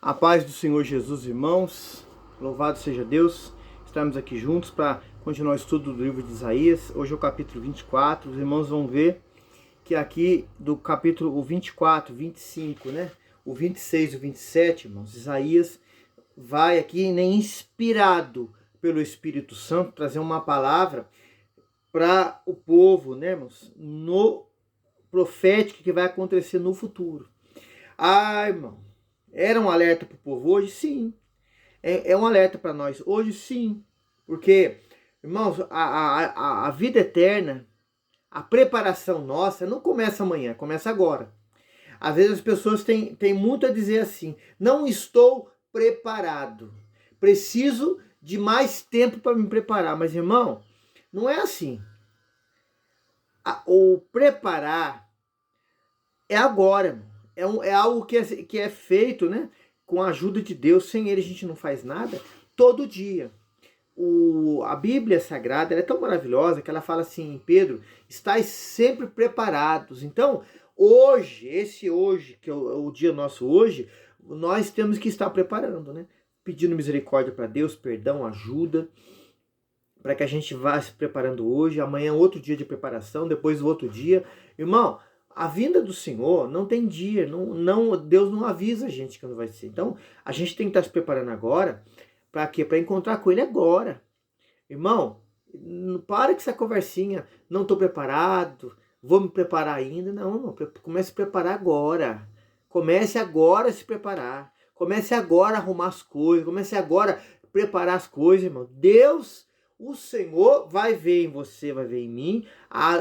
A paz do Senhor Jesus, irmãos. Louvado seja Deus. Estamos aqui juntos para continuar o estudo do livro de Isaías. Hoje é o capítulo 24. Os irmãos vão ver que aqui do capítulo 24, 25, né? O 26 e o 27, irmãos, Isaías vai aqui, né, inspirado pelo Espírito Santo, trazer uma palavra para o povo, né, irmãos? No profético que vai acontecer no futuro. Irmão, era um alerta para o povo hoje? Sim. É um alerta para nós hoje? Sim. Porque, irmãos, a vida eterna, a preparação nossa não começa amanhã, começa agora. Às vezes as pessoas têm muito a dizer assim: não estou preparado, preciso de mais tempo para me preparar. Mas, irmão, não é assim. O preparar é agora, é algo que é feito, né, com a ajuda de Deus. Sem ele a gente não faz nada, todo dia. A Bíblia Sagrada ela é tão maravilhosa que ela fala assim em Pedro: estais sempre preparados. Então, hoje, que é o dia nosso hoje, nós temos que estar preparando, né? Pedindo misericórdia para Deus, perdão, ajuda, para que a gente vá se preparando hoje, amanhã outro dia de preparação, depois o outro dia. Irmão, a vinda do Senhor não tem dia, Deus não avisa a gente quando vai ser. Então, a gente tem que estar se preparando agora. Para quê? Para encontrar com ele agora. Irmão, para com essa conversinha, não estou preparado, vou me preparar ainda. Não, irmão, comece a se preparar agora. Comece agora a se preparar. Comece agora a arrumar as coisas. Comece agora a preparar as coisas, irmão. Deus, o Senhor, vai ver em você, vai ver em mim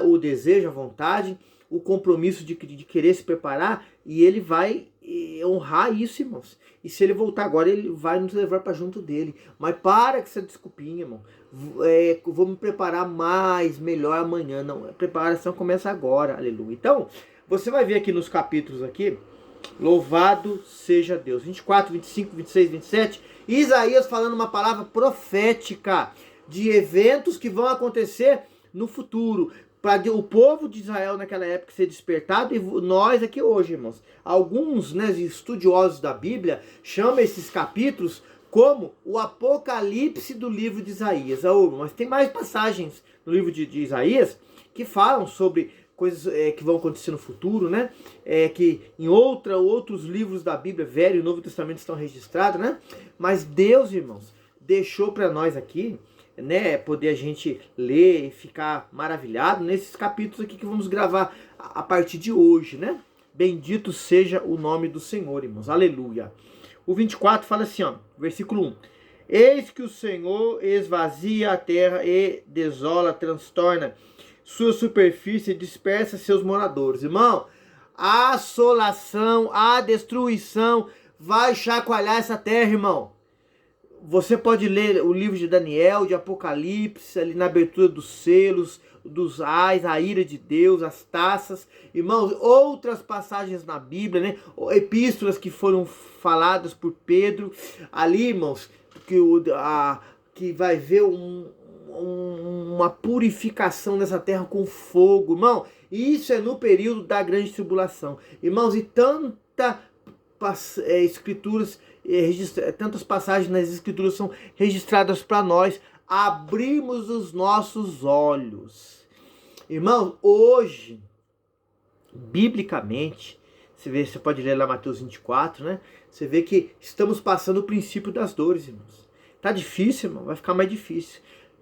o desejo, a vontade, o compromisso de querer se preparar, e ele vai honrar isso, irmãos. E se ele voltar agora, ele vai nos levar para junto dele. Mas para com essa desculpinha, irmão. Vou me preparar mais, melhor amanhã. Não, a preparação começa agora, aleluia. Então, você vai ver aqui nos capítulos aqui, louvado seja Deus, 24, 25, 26, 27, Isaías falando uma palavra profética de eventos que vão acontecer no futuro, para o povo de Israel naquela época ser despertado, e nós aqui hoje, irmãos. Alguns, né, estudiosos da Bíblia chamam esses capítulos como o apocalipse do livro de Isaías. Mas tem mais passagens no livro de Isaías que falam sobre coisas que vão acontecer no futuro, né? Que em outros livros da Bíblia, Velho e Novo Testamento, estão registrados, né? Mas Deus, irmãos, deixou para nós aqui, né, poder a gente ler e ficar maravilhado nesses capítulos aqui que vamos gravar a partir de hoje, né? Bendito seja o nome do Senhor, irmãos. Aleluia. O 24 fala assim, ó, versículo 1. Eis que o Senhor esvazia a terra e desola, transtorna sua superfície e dispersa seus moradores. Irmão, a assolação, a destruição vai chacoalhar essa terra, irmão. Você pode ler o livro de Daniel, de Apocalipse, ali na abertura dos selos, dos ais, a ira de Deus, as taças. Irmãos, outras passagens na Bíblia, né? Epístolas que foram faladas por Pedro. Ali, irmãos, que vai ver uma purificação nessa terra com fogo. Irmão, isso é no período da grande tribulação. Irmãos, e escrituras, tantas passagens nas escrituras são registradas para nós abrirmos os nossos olhos. Irmão, hoje, biblicamente, você pode ler lá Mateus 24, né? Você vê que estamos passando o princípio das dores, irmãos. Tá difícil, irmão, vai ficar mais difícil.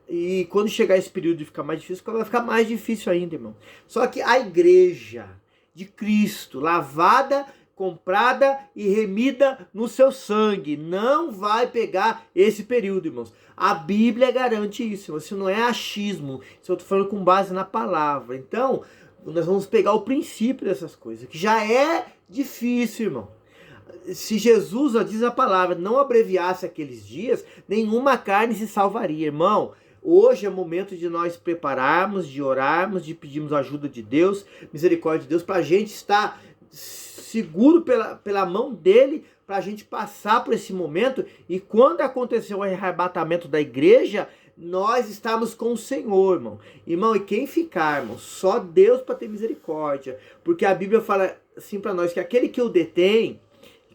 E quando chegar esse período de ficar mais difícil, vai ficar mais difícil ainda, irmão. Só que a igreja de Cristo, lavada, comprada e remida no seu sangue, não vai pegar esse período, irmãos. A Bíblia garante isso, isso não é achismo, isso eu estou falando com base na palavra. Então, nós vamos pegar o princípio dessas coisas, que já é difícil, irmão. Se Jesus, diz a palavra, não abreviasse aqueles dias, nenhuma carne se salvaria, irmão. Hoje é o momento de nós prepararmos, de orarmos, de pedirmos a ajuda de Deus, misericórdia de Deus, para a gente estar seguro pela mão dele, para a gente passar por esse momento, e quando acontecer o arrebatamento da igreja, nós estamos com o Senhor, irmão. Irmão, e quem ficar, irmão? Só Deus para ter misericórdia, porque a Bíblia fala assim para nós, que aquele que o detém,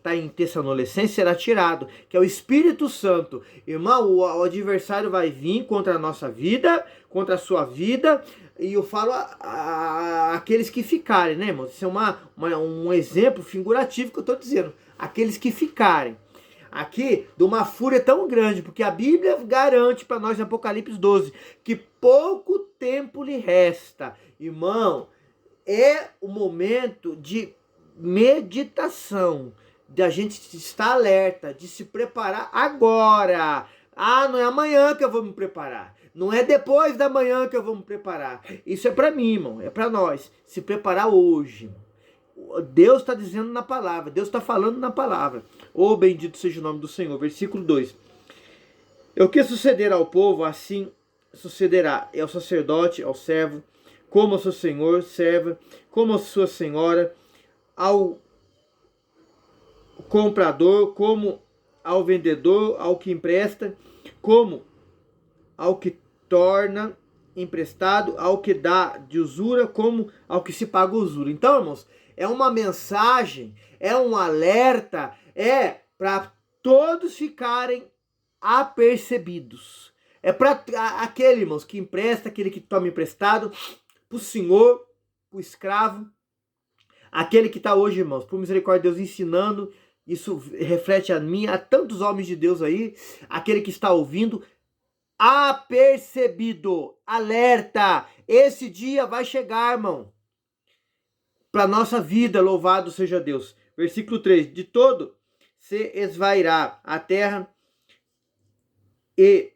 está em Tessalonicenses será tirado, que é o Espírito Santo. Irmão, o adversário vai vir contra a nossa vida, contra a sua vida, e eu falo aqueles que ficarem, né, irmão? Isso é um exemplo figurativo que eu estou dizendo. Aqueles que ficarem. Aqui, de uma fúria tão grande, porque a Bíblia garante para nós em Apocalipse 12 que pouco tempo lhe resta. Irmão, é o momento de meditação, de a gente estar alerta, de se preparar agora. Ah, não é amanhã que eu vou me preparar. Não é depois da manhã que eu vou me preparar. Isso é para mim, irmão, é para nós. Se preparar hoje. Deus está dizendo na palavra, Deus está falando na palavra. Oh, bendito seja o nome do Senhor. Versículo 2. O que sucederá ao povo, assim sucederá ao sacerdote, ao servo, como ao seu senhor, serva, como a sua senhora, ao comprador, como ao vendedor, ao que empresta, como ao que torna emprestado, ao que dá de usura, como ao que se paga usura. Então, irmãos, é uma mensagem, é um alerta, é para todos ficarem apercebidos. É para aquele, irmãos, que empresta, aquele que toma emprestado, para o senhor, para o escravo, aquele que está hoje, irmãos, por misericórdia de Deus, ensinando. Isso reflete a mim, a tantos homens de Deus aí, aquele que está ouvindo, apercebido, alerta, esse dia vai chegar, irmão, para nossa vida, louvado seja Deus. Versículo 3, de todo se esvairá a terra e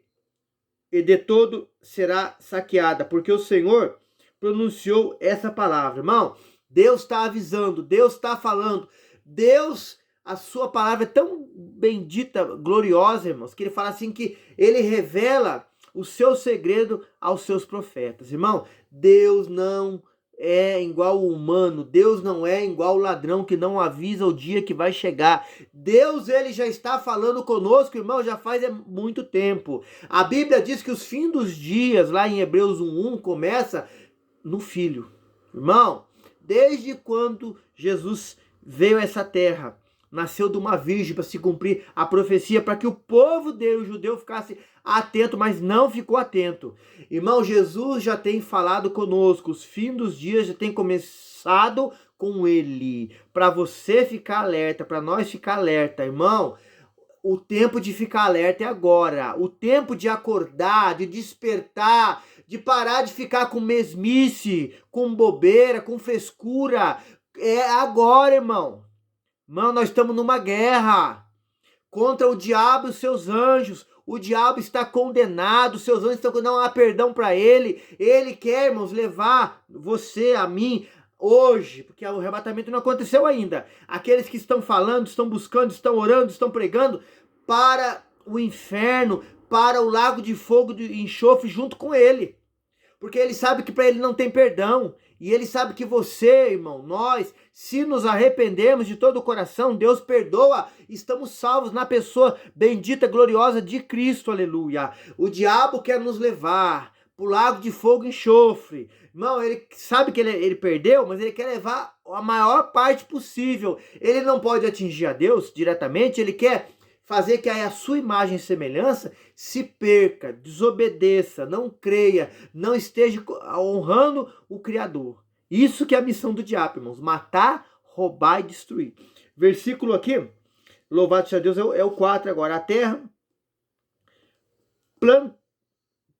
de todo será saqueada, porque o Senhor pronunciou essa palavra. Irmão, Deus está avisando, Deus está falando, Deus, a sua palavra é tão bendita, gloriosa, irmãos, que ele fala assim que ele revela o seu segredo aos seus profetas. Irmão, Deus não é igual o humano, Deus não é igual o ladrão que não avisa o dia que vai chegar. Deus, ele já está falando conosco, irmão, já faz muito tempo. A Bíblia diz que os fins dos dias, lá em Hebreus 1:1, começa no Filho. Irmão, desde quando Jesus veio a essa terra, nasceu de uma virgem para se cumprir a profecia, para que o povo dele, o judeu, ficasse atento, mas não ficou atento. Irmão, Jesus já tem falado conosco, os fins dos dias já tem começado com ele, para você ficar alerta, para nós ficar alerta, irmão. O tempo de ficar alerta é agora, o tempo de acordar, de despertar, de parar de ficar com mesmice, com bobeira, com frescura, é agora, irmão. Irmão, nós estamos numa guerra contra o diabo e os seus anjos. O diabo está condenado, os seus anjos estão condenados, não há perdão para ele. Ele quer, irmãos, levar você, a mim, hoje, porque o arrebatamento não aconteceu ainda. Aqueles que estão falando, estão buscando, estão orando, estão pregando para o inferno, para o lago de fogo e enxofre junto com ele. Porque ele sabe que para ele não tem perdão. E ele sabe que você, irmão, nós, se nos arrependermos de todo o coração, Deus perdoa, estamos salvos na pessoa bendita, gloriosa de Cristo, aleluia. O diabo quer nos levar para o lago de fogo e enxofre. Irmão, ele sabe que ele perdeu, mas ele quer levar a maior parte possível. Ele não pode atingir a Deus diretamente, ele quer fazer que a sua imagem e semelhança se perca, desobedeça, não creia, não esteja honrando o Criador. Isso que é a missão do diabo, irmãos. Matar, roubar e destruir. Versículo aqui, louvado seja Deus, é o 4 agora. A terra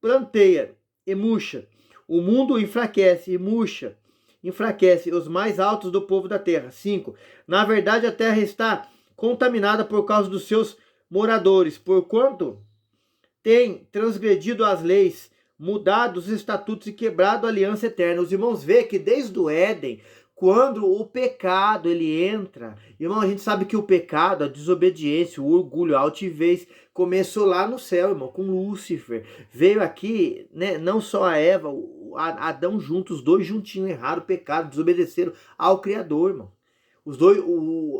planteia e murcha. O mundo enfraquece e murcha. Enfraquece os mais altos do povo da terra. 5. Na verdade, a terra está contaminada por causa dos seus moradores, porquanto tem transgredido as leis, mudado os estatutos e quebrado a aliança eterna. Os irmãos vê que desde o Éden, quando o pecado ele entra, irmão, a gente sabe que o pecado, a desobediência, o orgulho, a altivez, começou lá no céu, irmão, com Lúcifer. Veio aqui, né, não só a Eva, Adão juntos, os dois juntinhos, erraram o pecado, desobedeceram ao Criador, irmão. Os dois,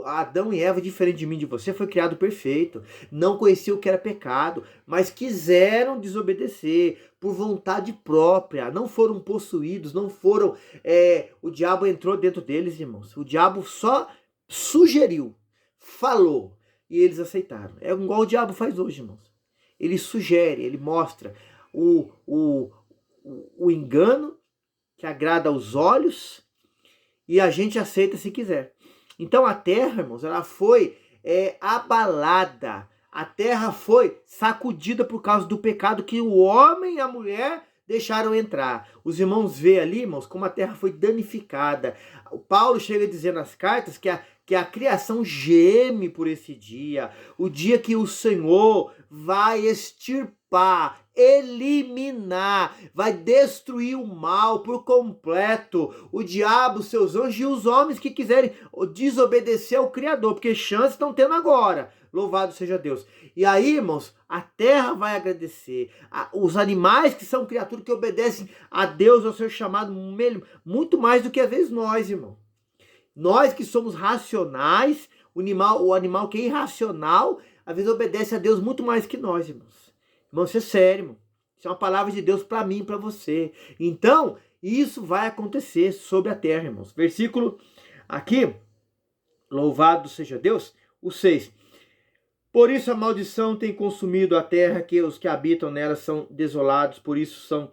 Adão e Eva, diferente de mim e de você, foi criado perfeito. Não conhecia o que era pecado, mas quiseram desobedecer por vontade própria. Não foram possuídos, não foram... o diabo entrou dentro deles, irmãos. O diabo só sugeriu. falou e eles aceitaram. É igual o diabo faz hoje, irmãos. Ele sugere, ele mostra o engano que agrada aos olhos e a gente aceita se quiser. Então a terra, irmãos, ela foi abalada. A terra foi sacudida por causa do pecado que o homem e a mulher deixaram entrar. Os irmãos veem ali, irmãos, como a terra foi danificada. O Paulo chega a dizer nas cartas que a criação geme por esse dia. O dia que o Senhor vai extirpar, eliminar, vai destruir o mal por completo. O diabo, seus anjos e os homens que quiserem desobedecer ao Criador, porque chance estão tendo agora. Louvado seja Deus. E aí, irmãos, a terra vai agradecer. Os animais que são criaturas que obedecem a Deus, ao seu chamado, muito mais do que às vezes nós, irmão. Nós que somos racionais, o animal que é irracional, às vezes obedece a Deus muito mais que nós, irmãos. Irmão, isso é sério, irmão. Isso é uma palavra de Deus para mim e para você. Então, isso vai acontecer sobre a terra, irmãos. Versículo aqui, louvado seja Deus, o 6. Por isso a maldição tem consumido a terra, que os que habitam nela são desolados, por isso são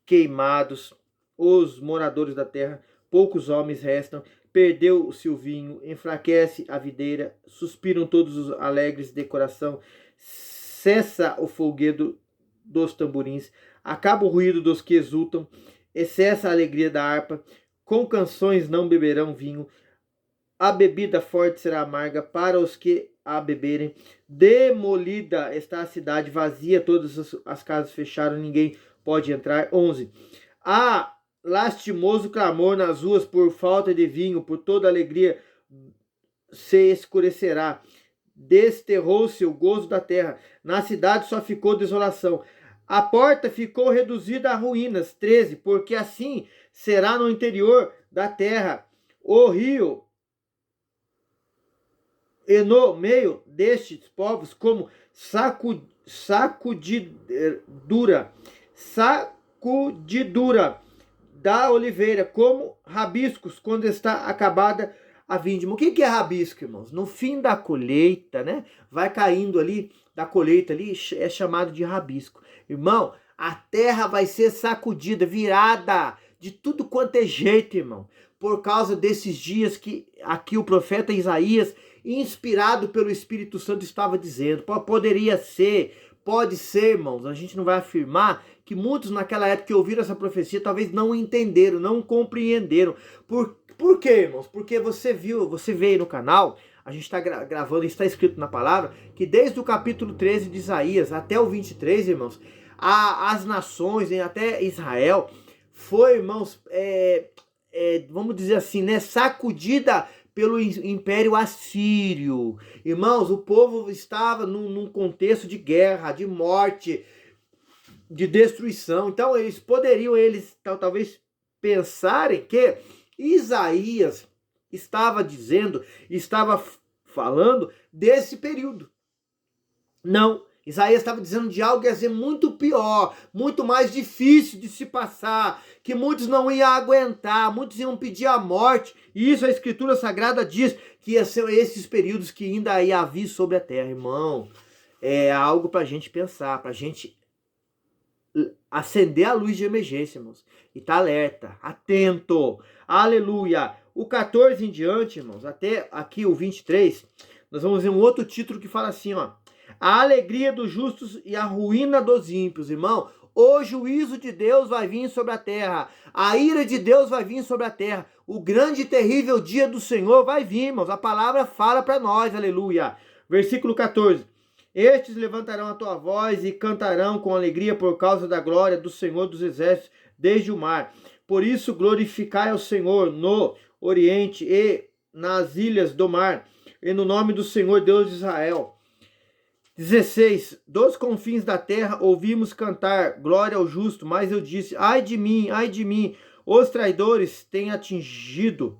queimados os moradores da terra, poucos homens restam, perdeu-se o vinho, enfraquece a videira, suspiram todos os alegres de coração, cessa o folguedo dos tamborins, acaba o ruído dos que exultam, cessa a alegria da harpa, com canções não beberão vinho, a bebida forte será amarga para os que a beberem. Demolida está a cidade, vazia, todas as casas fecharam, ninguém pode entrar. 11. Há lastimoso clamor nas ruas por falta de vinho, por toda alegria se escurecerá. Desterrou-se o gozo da terra, na cidade só ficou desolação. A porta ficou reduzida a ruínas. 13. Porque assim será no interior da terra. O rio e no meio destes povos, como sacudidura da oliveira, como rabiscos quando está acabada a vindima. O que é rabisco, irmãos? No fim da colheita, né? Vai caindo ali, da colheita ali, é chamado de rabisco. Irmão, a terra vai ser sacudida, virada de tudo quanto é jeito, irmão. Por causa desses dias que aqui o profeta Isaías, inspirado pelo Espírito Santo, estava dizendo. Poderia ser, pode ser, irmãos, a gente não vai afirmar que muitos naquela época que ouviram essa profecia talvez não entenderam, não compreenderam. Por quê, irmãos? Porque você veio no canal, a gente está gravando, está escrito na palavra, que desde o capítulo 13 de Isaías até o 23, irmãos, as nações, até Israel, foi, irmãos, vamos dizer assim, né, sacudida pelo Império Assírio. Irmãos, o povo estava num contexto de guerra, de morte, de destruição. Então eles poderiam, talvez pensarem que Isaías estava falando desse período. Não. Isaías estava dizendo de algo que ia ser muito pior, muito mais difícil de se passar, que muitos não iam aguentar, muitos iam pedir a morte. E isso a Escritura Sagrada diz que ia ser esses períodos que ainda ia vir sobre a terra. Irmão, é algo para a gente pensar, para a gente acender a luz de emergência, irmãos. E tá alerta, atento. Aleluia. O 14 em diante, irmãos, até aqui o 23, nós vamos ver um outro título que fala assim, ó. A alegria dos justos e a ruína dos ímpios, irmão. O juízo de Deus vai vir sobre a terra. A ira de Deus vai vir sobre a terra. O grande e terrível dia do Senhor vai vir, irmãos. A palavra fala para nós, aleluia. Versículo 14. Estes levantarão a tua voz e cantarão com alegria por causa da glória do Senhor dos exércitos desde o mar. Por isso glorificai ao Senhor no oriente e nas ilhas do mar, e no nome do Senhor Deus de Israel. 16. Dos confins da terra ouvimos cantar glória ao justo, mas eu disse, ai de mim, os traidores têm agido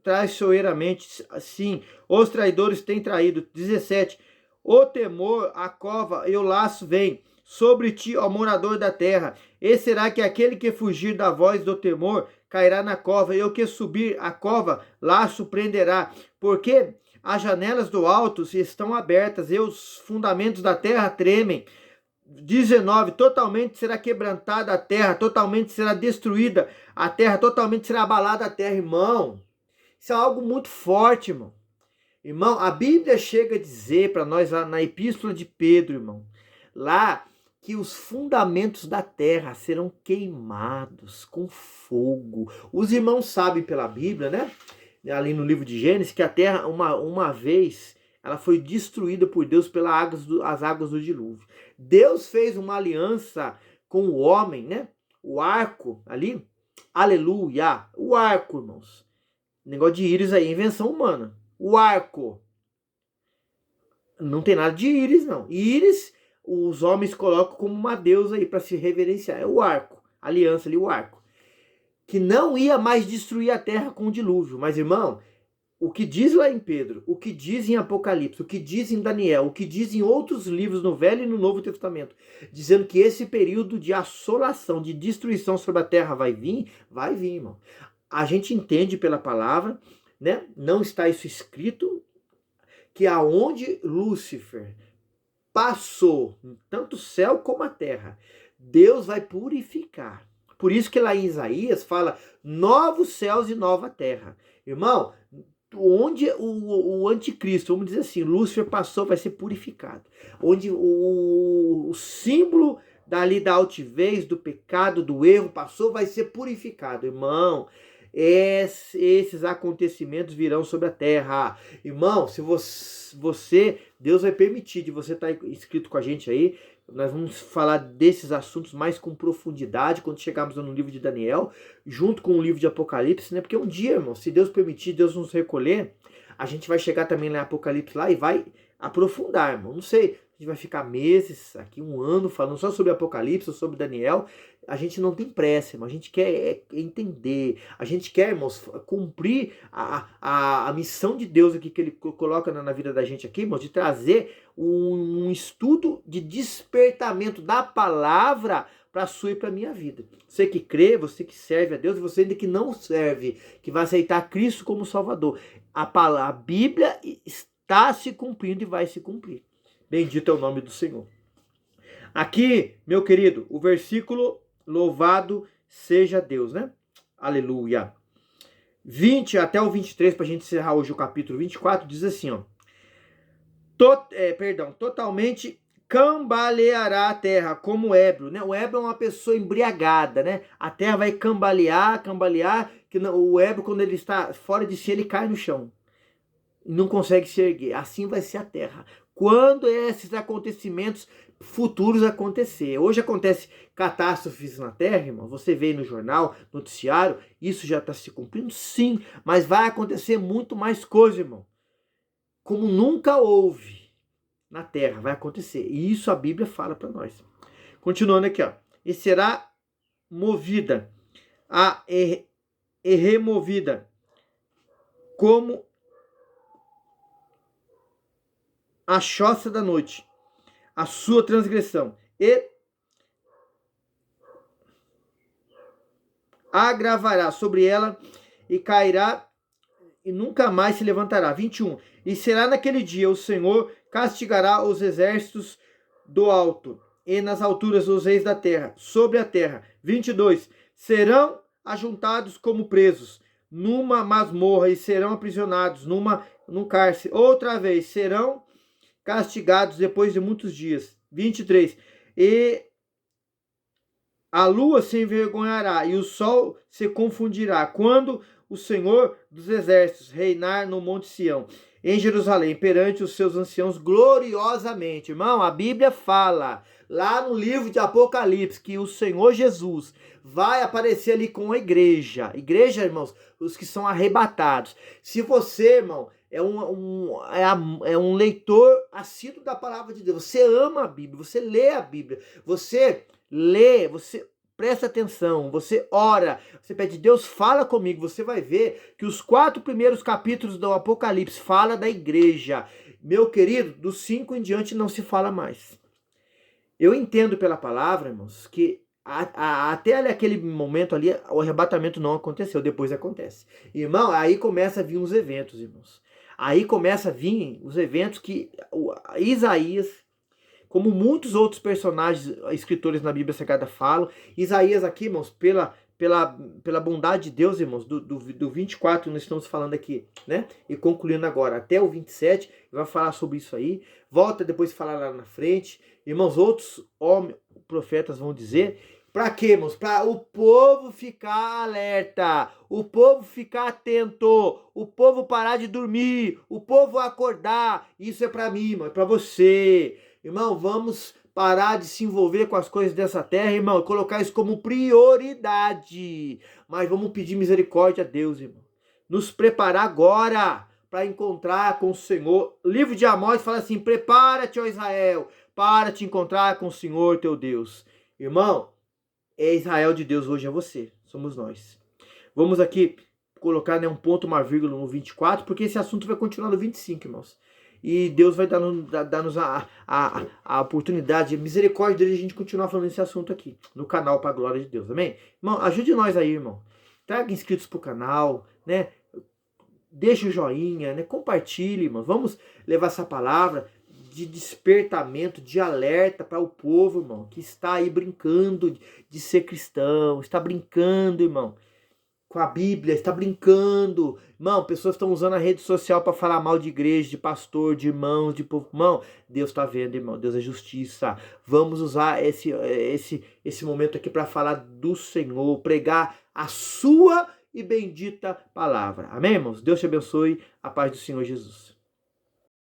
traiçoeiramente, sim, os traidores têm traído. 17. O temor, a cova e o laço vem sobre ti, ó morador da terra, e será que aquele que fugir da voz do temor cairá na cova, e o que subir a cova, lá surpreenderá, porque as janelas do alto estão abertas, e os fundamentos da terra tremem. 19, totalmente será quebrantada a terra, totalmente será destruída a terra, totalmente será abalada a terra, irmão. Isso é algo muito forte, irmão. Irmão, a Bíblia chega a dizer para nós lá na Epístola de Pedro, irmão, lá que os fundamentos da terra serão queimados com fogo. Os irmãos sabem pela Bíblia, né? Ali no livro de Gênesis, que a terra uma vez ela foi destruída por Deus pelas as águas do dilúvio. Deus fez uma aliança com o homem, né? O arco ali, aleluia, o arco, irmãos. Negócio de íris aí, invenção humana. O arco. Não tem nada de íris, não. Íris, os homens colocam como uma deusa aí para se reverenciar. É o arco. Aliança ali, o arco. Que não ia mais destruir a terra com o dilúvio. Mas, irmão, o que diz lá em Pedro, o que diz em Apocalipse, o que diz em Daniel, o que diz em outros livros no Velho e no Novo Testamento, dizendo que esse período de assolação, de destruição sobre a terra vai vir, irmão. A gente entende pela palavra, né? Não está isso escrito, que aonde Lúcifer passou, tanto o céu como a terra, Deus vai purificar. Por isso que lá em Isaías fala novos céus e nova terra. Irmão, onde o anticristo, vamos dizer assim, Lúcifer passou, vai ser purificado. Onde o símbolo dali da altivez, do pecado, do erro passou, vai ser purificado. Irmão, esses acontecimentos virão sobre a terra. Irmão, se você, Deus vai permitir de você estar inscrito com a gente aí, nós vamos falar desses assuntos mais com profundidade quando chegarmos no livro de Daniel, junto com o livro de Apocalipse, né? Porque um dia, irmão, se Deus permitir, Deus nos recolher, a gente vai chegar também lá em Apocalipse lá e vai aprofundar, irmão. Não sei, a gente vai ficar meses, aqui um ano, falando só sobre Apocalipse, sobre Daniel. A gente não tem pressa, irmão. A gente quer entender, a gente quer, irmãos, cumprir a missão de Deus aqui que Ele coloca na vida da gente aqui, irmãos, de trazer um estudo de despertamento da palavra para a sua e para a minha vida. Você que crê, você que serve a Deus, você ainda que não serve, que vai aceitar Cristo como Salvador. A Bíblia está se cumprindo e vai se cumprir. Bendito é o nome do Senhor. Aqui, meu querido, o versículo louvado seja Deus, né? Aleluia. 20 até o 23, para a gente encerrar hoje o capítulo 24, diz assim, ó. Totalmente cambaleará a terra como ébrio, né? O ébrio é uma pessoa embriagada, né? A terra vai cambalear, que o ébrio, quando ele está fora de si, ele cai no chão. Não consegue se erguer. Assim vai ser a terra. Quando esses acontecimentos futuros acontecer. Hoje acontece catástrofes na terra, irmão. Você vê no jornal, noticiário, isso já está se cumprindo? Sim, mas vai acontecer muito mais coisa, irmão. Como nunca houve na terra, vai acontecer. E isso a Bíblia fala para nós. Continuando aqui, ó. E será movida e removida como a choça da noite, a sua transgressão, e agravará sobre ela e cairá e nunca mais se levantará. 21. E será naquele dia o Senhor castigará os exércitos do alto e nas alturas os reis da terra, sobre a terra. 22. Serão ajuntados como presos numa masmorra e serão aprisionados num cárcere. Outra vez serão castigados depois de muitos dias. 23. E a lua se envergonhará e o sol se confundirá quando o Senhor dos exércitos reinar no Monte Sião, em Jerusalém, perante os seus anciãos gloriosamente. Irmão, a Bíblia fala lá no livro de Apocalipse que o Senhor Jesus vai aparecer ali com a igreja. Igreja, irmãos, os que são arrebatados. Se você, irmão, é um leitor assíduo da palavra de Deus, você ama a Bíblia, você lê a Bíblia, você lê, você presta atenção, você ora, você pede, Deus, fala comigo, você vai ver que os 4 primeiros capítulos do Apocalipse fala da igreja. Meu querido, dos 5 em diante não se fala mais. Eu entendo pela palavra, irmãos, que Até aquele momento ali, o arrebatamento não aconteceu, depois acontece. Irmão, aí começa a vir os eventos, irmãos. Aí começa a vir os eventos que Isaías, como muitos outros personagens, escritores na Bíblia Sagrada falam, Isaías aqui, irmãos, pela bondade de Deus, irmãos, do 24 nós estamos falando aqui, né? E concluindo agora, até o 27, vai falar sobre isso aí. Volta depois falar lá na frente. Irmãos, outros homens, profetas vão dizer, para quê, irmãos? Para o povo ficar alerta, o povo ficar atento, o povo parar de dormir, o povo acordar. Isso é para mim, irmão, é para você. Irmão, vamos parar de se envolver com as coisas dessa terra, irmão, e colocar isso como prioridade. Mas vamos pedir misericórdia a Deus, irmão. Nos preparar agora para encontrar com o Senhor. O livro de Amós fala assim: prepara-te, ó Israel, para te encontrar com o Senhor teu Deus. Irmão, é Israel de Deus hoje, é você, somos nós. Vamos aqui colocar, né, um ponto, uma vírgula no 24, porque esse assunto vai continuar no 25, irmãos. E Deus vai dar-nos a oportunidade, a misericórdia dele, de a gente continuar falando esse assunto aqui, no canal, para a glória de Deus, amém? Irmão, ajude nós aí, irmão. Traga inscritos pro canal, né? Deixa o joinha, né? Compartilhe, irmão. Vamos levar essa palavra de despertamento, de alerta para o povo, irmão, que está aí brincando de ser cristão, está brincando, irmão, com a Bíblia, está brincando. Irmão, pessoas estão usando a rede social para falar mal de igreja, de pastor, de irmãos, de povo. Irmão, Deus está vendo, irmão. Deus é justiça. Vamos usar esse momento aqui para falar do Senhor, pregar a sua e bendita palavra. Amém, irmãos? Deus te abençoe. A paz do Senhor Jesus.